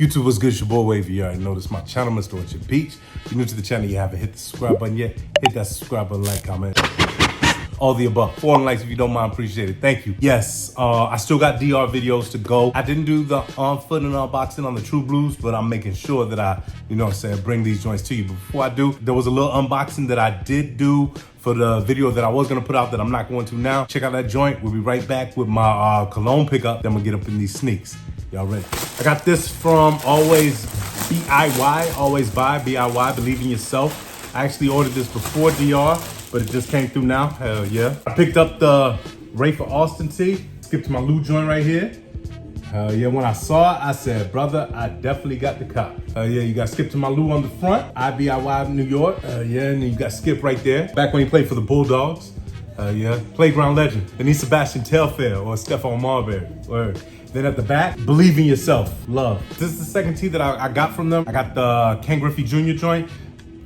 YouTube, what's good? It's your boy Wavy. You already know this is my channel, Mr. Orchard Beach. If you're new to the channel, you haven't hit the subscribe button yet, hit that subscribe button, like, comment, all the above. 400 likes if you don't mind, appreciate it. Thank you. Yes, I still got DR videos to go. I didn't do the on-foot and unboxing on the True Blues, but I'm making sure that I, bring these joints to you. But before I do, there was a little unboxing that I did do for the video that I was gonna put out that I'm not going to now. Check out that joint. We'll be right back with my cologne pickup. Then we'll get up in these sneaks. Y'all ready? I got this from Always BIY, Always Buy, BIY, Believe in Yourself. I actually ordered this before DR, but it just came through now, hell yeah. I picked up the Ray for Austin tee, skipped to my Lou joint right here. Hell yeah, when I saw it, I said, brother, I definitely got the cop. Yeah, you got Skip to my Lou on the front, IBIY New York. Yeah, and then you got Skip right there. Back when he played for the Bulldogs. Yeah, playground legend. Denise Sebastian Telfair or Stephon Marbury. Word. Then at the back, Believe in Yourself, love. This is the second tee that I got from them. I got the Ken Griffey Jr. joint.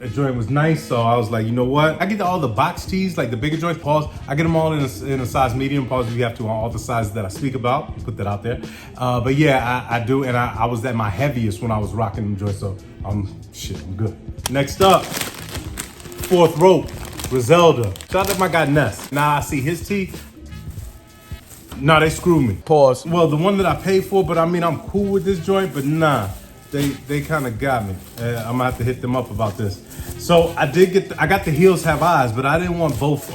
That joint was nice, so I was like, you know what? I get all the box tees, like the bigger joints, pause. I get them all in a size medium, pause if you have to, on all the sizes that I speak about. Put that out there. But yeah, I do, and I was at my heaviest when I was rocking them joints, so I'm good. Next up, Fourth Rope, Griselda. Shout out to my guy Ness. Now I see his tee. Nah, they screwed me. Pause. Well, the one that I paid for, but I mean, I'm cool with this joint, but nah, they kind of got me. I'm gonna have to hit them up about this. So I got the Heels Have Eyes, but I didn't want both.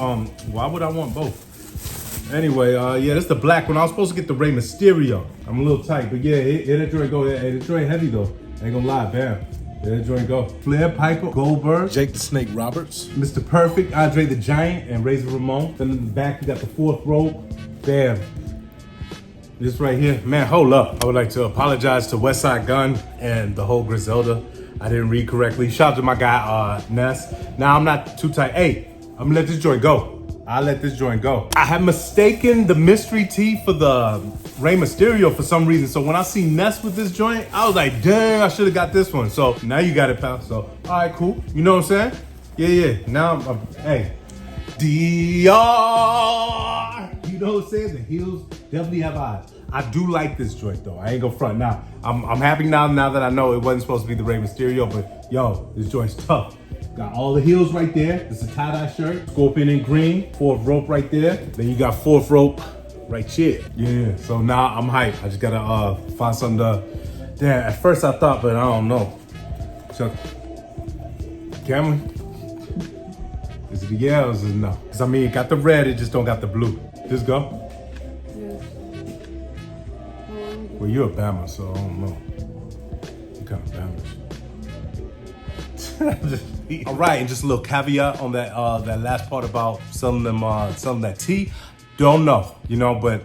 Why would I want both? Anyway, yeah, this is the black one. I was supposed to get the Rey Mysterio. I'm a little tight, but yeah, here that joint go. Hey, the joint heavy though. Ain't gonna lie, bam. There that joint go. Flair Piper, Goldberg, Jake the Snake Roberts, Mr. Perfect, Andre the Giant, and Razor Ramon. Then in the back, you got the Fourth Rope. Bam. This right here, man, hold up. I would like to apologize to Westside Gun and the whole Griselda. I didn't read correctly. Shout out to my guy, Ness. Now I'm not too tight. Hey, I'm gonna let this joint go. I'll let this joint go. I had mistaken the mystery tee for the Rey Mysterio for some reason. So when I see Ness with this joint, I was like, dang, I should have got this one. So now you got it, pal. So, all right, cool. You know what I'm saying? Yeah. Now hey. DR. You know what I'm saying? The Heels definitely have eyes. I do like this joint though. I ain't gonna front. Now, I'm happy now that I know it wasn't supposed to be the Rey Mysterio, but yo, this joint's tough. Got all the heels right there. This is a tie-dye shirt. Scorpion in green. Fourth Rope right there. Then you got Fourth Rope right here. Yeah, so now I'm hyped. I just gotta find something to, damn, at first I thought, but I don't know. So, can we? Is it a yeah or is it no? Cause I mean, it got the red, it just don't got the blue. Just go? Yes. Well, you're a Bama, so I don't know. You kind of Bama. All right, and just a little caveat on that that last part about selling that tea. Don't know, but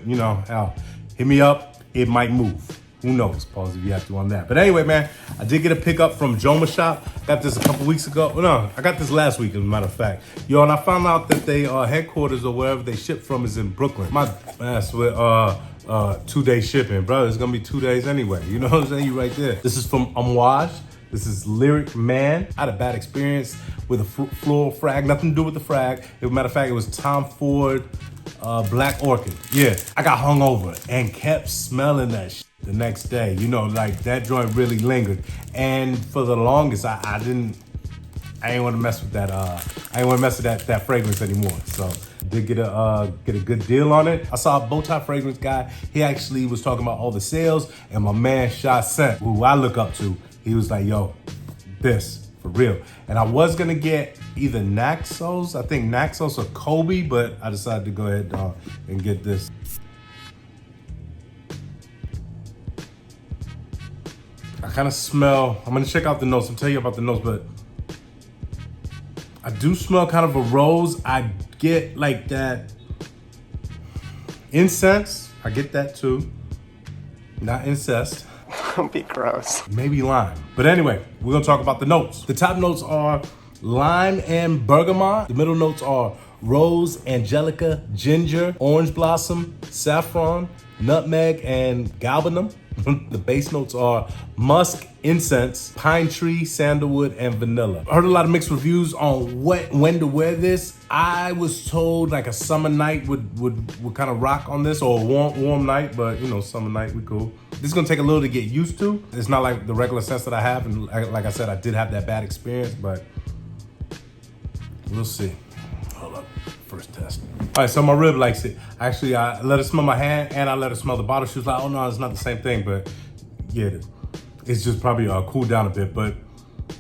hit me up. It might move. Who knows? Pause if you have to on that. But anyway, man, I did get a pickup from Joma Shop. Got this a couple weeks ago. Well, no, I got this last week, as a matter of fact. Yo, and I found out that they headquarters or wherever they ship from is in Brooklyn. My ass with 2-day shipping, bro. It's gonna be 2 days anyway. You know what I'm saying? You right there. This is from Amouage. This is Lyric Man. I had a bad experience with a floral frag. Nothing to do with the frag. As a matter of fact, it was Tom Ford Black Orchid. Yeah, I got hungover and kept smelling that shit the next day. Like that joint really lingered. And for the longest, I ain't want to mess with that. I ain't want to mess with that fragrance anymore. So did get a good deal on it. I saw a Bowtie fragrance guy. He actually was talking about all the sales, and my man Shah Scent, who I look up to, he was like, yo, this for real. And I was gonna get either Naxos, I think Naxos or Kobe, but I decided to go ahead and get this. I kind of smell, I'm gonna check out the notes, I'll tell you about the notes, but I do smell kind of a rose. I get like that incense, I get that too. Not incest. Don't be gross. Maybe lime. But anyway, we're gonna talk about the notes. The top notes are lime and bergamot. The middle notes are rose, angelica, ginger, orange blossom, saffron, nutmeg, and galbanum. The base notes are musk, incense, pine tree, sandalwood, and vanilla. I heard a lot of mixed reviews on when to wear this. I was told like a summer night would kind of rock on this, or a warm night, but you know, summer night, we cool. This is gonna take a little to get used to. It's not like the regular scents that I have, and like I said, I did have that bad experience, but we'll see. Hold up, first test. All right, so my rib likes it. Actually, I let her smell my hand and I let her smell the bottle. She was like, oh no, it's not the same thing, but yeah, it's just probably cooled down a bit. But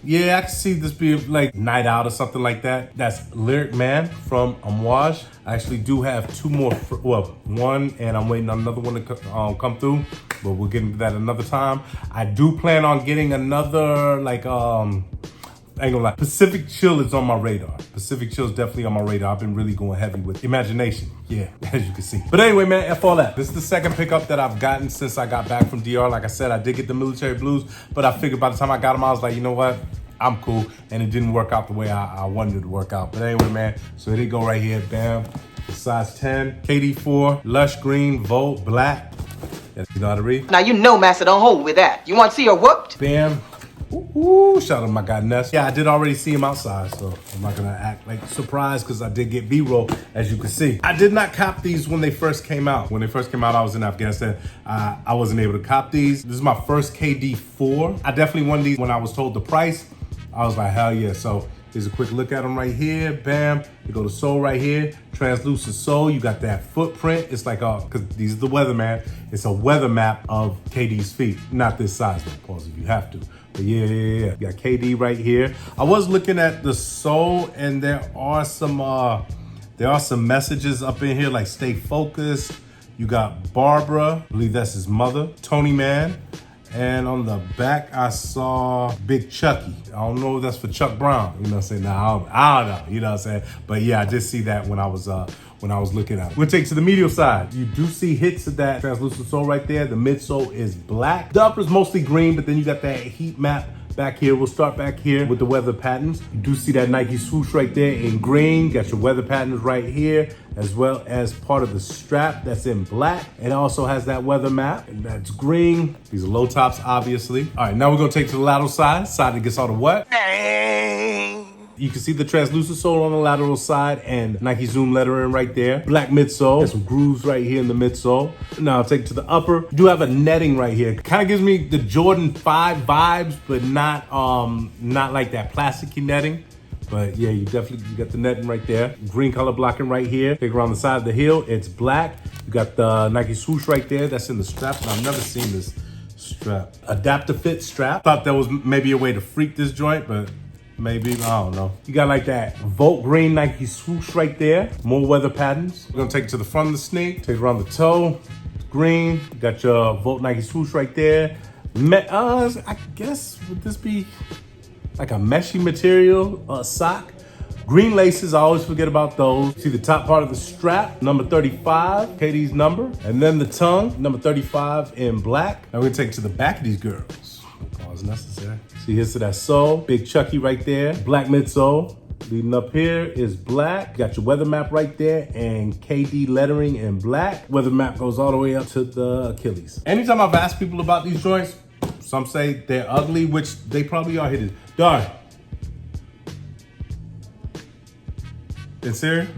yeah, I can see this being like night out or something like that. That's LETTERMAN from Amouage. I actually do have two more, well, one, and I'm waiting on another one to come through, but we'll get into that another time. I do plan on getting another, like, I ain't gonna lie, Pacific Chill is on my radar. Pacific Chill is definitely on my radar. I've been really going heavy with imagination. Yeah, as you can see. But anyway, man, F all that. This is the second pickup that I've gotten since I got back from DR. Like I said, I did get the military blues, but I figured by the time I got them, I was like, you know what? I'm cool. And it didn't work out the way I wanted it to work out. But anyway, man, so here they go right here, bam. Size 10, KD4, lush green, Volt, black. You know how to read? Now you know Master don't hold with that. You want to see her whooped? Bam. Ooh, shout out to my guy Ness. Yeah, I did already see him outside, so I'm not gonna act like surprised because I did get B-roll, as you can see. I did not cop these when they first came out. When they first came out, I was in Afghanistan. I wasn't able to cop these. This is my first KD4. I definitely wanted these when I was told the price. I was like, hell yeah. So here's a quick look at them right here. Bam. You go to sole right here. Translucent sole. You got that footprint. It's like, because these are the Weatherman. It's a weather map of KD's feet. Not this size, though. Pause if you have to. But yeah. You got KD right here. I was looking at the sole, and there are some messages up in here, like stay focused. You got Barbara. I believe that's his mother. Tony Man. And on the back, I saw Big Chucky. I don't know if that's for Chuck Brown. You know what I'm saying? Nah, I don't know. You know what I'm saying? But yeah, I did see that when I was looking at it. We'll take to the medial side. You do see hits of that translucent sole right there. The midsole is black. The upper is mostly green, but then you got that heat map back here. We'll start back here with the weather patterns. You do see that Nike swoosh right there in green. Got your weather patterns right here, as well as part of the strap that's in black. It also has that weather map, and that's green. These are low tops, obviously. All right, now we're gonna take to the lateral side that gets all the what? You can see the translucent sole on the lateral side and Nike Zoom lettering right there. Black midsole. There's some grooves right here in the midsole. Now I'll take it to the upper. You do have a netting right here. Kind of gives me the Jordan 5 vibes, but not like that plasticky netting. But yeah, you got the netting right there. Green color blocking right here. Take around the side of the heel. It's black. You got the Nike swoosh right there. That's in the strap. Now, I've never seen this strap. Adaptive fit strap. Thought that was maybe a way to freak this joint, but maybe, I don't know. You got like that Volt green Nike swoosh right there. More weather patterns. We're gonna take it to the front of the sneak. Take it around the toe. Green. You got your Volt Nike swoosh right there. I guess, would this be like a meshy material sock? Green laces, I always forget about those. See the top part of the strap, number 35, KD's number. And then the tongue, number 35 in black. Now we're gonna take it to the back of these girls. Pause necessary. See, here's to that sole. Big Chucky right there. Black midsole. Leading up here is black. Got your weather map right there and KD lettering in black. Weather map goes all the way up to the Achilles. Anytime I've asked people about these joints, some say they're ugly, which they probably are hidden. Darn. In serious?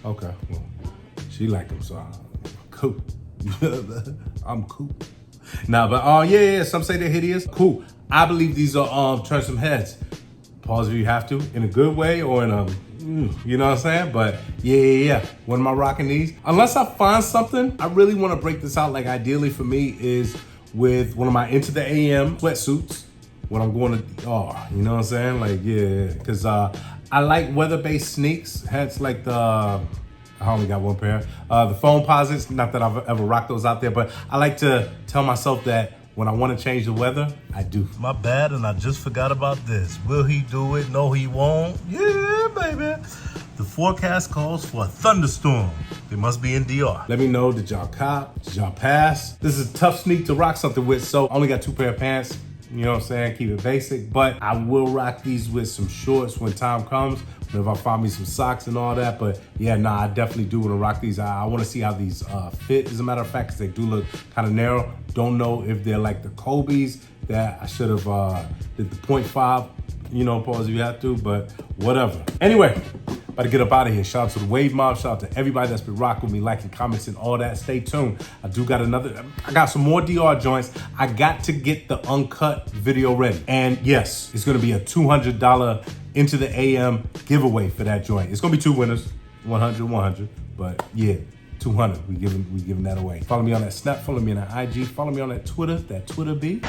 Okay, well, she like them, so I'm cool. I'm cool. Nah, but yeah, some say they're hideous. Cool. I believe these are turn some heads. Pause if you have to, in a good way or in a, you know what I'm saying? But yeah. When am I rocking these? Unless I find something, I really want to break this out. Like ideally for me is with one of my Into the AM sweatsuits when I'm going to, you know what I'm saying? Like, yeah, because I like weather-based sneaks, hence like the, I only got one pair. The foam posits, not that I've ever rocked those out there, but I like to tell myself that when I want to change the weather, I do. My bad, and I just forgot about this. Will he do it? No, he won't. Yeah, baby. The forecast calls for a thunderstorm. They must be in DR. Let me know, did y'all cop? Did y'all pass? This is a tough sneak to rock something with, so I only got 2 pair of pants. You know what I'm saying? Keep it basic, but I will rock these with some shorts when time comes. if I find me some socks and all that. But yeah, nah, I definitely do want to rock these. I want to see how these fit, as a matter of fact, because they do look kind of narrow. Don't know if they're like the Kobe's that I should have did the 0.5, you know, pause if you have to, but whatever. Anyway, about to get up out of here. Shout out to the Wave Mob. Shout out to everybody that's been rocking with me, liking, comments, and all that. Stay tuned. I got some more DR joints. I got to get the uncut video ready. And yes, it's gonna be a $200 Into the AM giveaway for that joint. It's gonna be 2 winners, 100, 100, but yeah, 200, we giving that away. Follow me on that Snap, follow me on that IG, follow me on that Twitter be.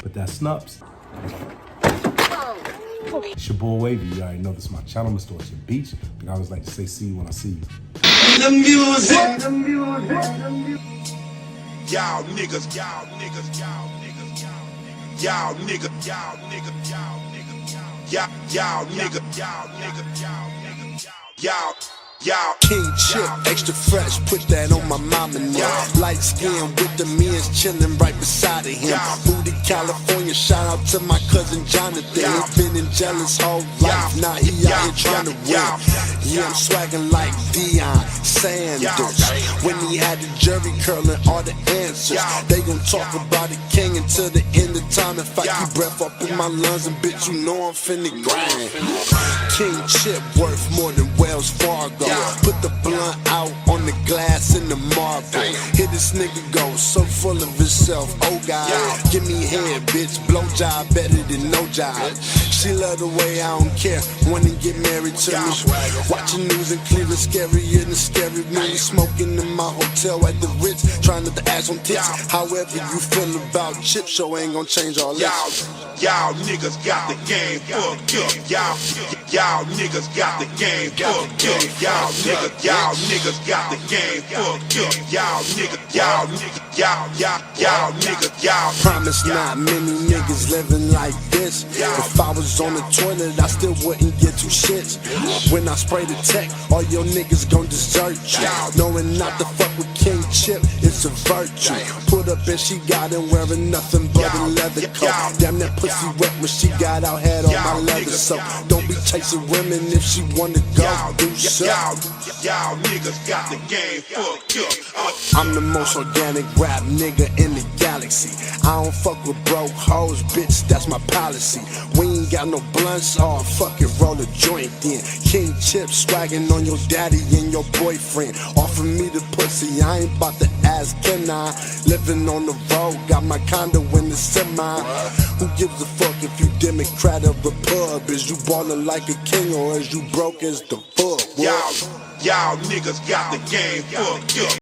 But that Snups. It's your boy Wavy. You already know this is my channel, Mr. Orchard Beach. But I always like to say see you when I see you. The music. Y'all niggas, y'all niggas, y'all niggas, y'all niggas, y'all niggas, y'all niggas, y'all niggas, y'all niggas, y'all. King Chip, extra fresh, put that on my mama now. Light skin with the men's chillin' right beside of him. Booty California, shout out to my cousin Jonathan. He been in jealous whole life, now he out here trying to win. Yeah, I'm swaggin' like Deion Sanders. When he had the jury curling all the answers, they gon' talk about the king until the end of time. If I keep breath up in my lungs, and bitch, you know I'm finna grind. King Chip worth more than Wells Fargo. Put the blunt out on the glass in the marble. Here this nigga go, so full of himself. Oh God, give me head, bitch. Blow job better than no job. She love the way I don't care. Wanna get married to me. Watching news in Cleveland, scarier than scary movie. Smoking in my hotel at the Ritz, trying not to ass on tits. However you feel about Chip Show ain't gonna change all this. Y'all niggas got the game fucked up. Y'all niggas got the game fucked up. Y'all niggas got the game fucked up. Y'all niggas. Promise not many niggas living like this. If I was on the toilet, I still wouldn't get 2 shits. When I spray the tech, all your niggas gon' desert you. Knowing not to fuck with King Chip, it's a virtue. Put up and she got him wearing nothing but a leather coat. Damn, that pussy wet when she got out, had on my leather soap. Don't be chasing women if she wanna go do so. Y'all niggas got the game fucked up. I'm the most organic rap nigga in the galaxy. I don't fuck with broke hoes, bitch, that's my policy. We ain't got no blunts, oh fuck it, roll a joint then. King Chip swaggin' on your daddy and your boyfriend. Offer me the pussy, I ain't bout to ask, can I? Living on the road, got my condo in the semi. Who gives a fuck if you Democrat or Repub? Is you ballin' like a king or is you broke as the fuck? Y'all niggas got the game fucked up.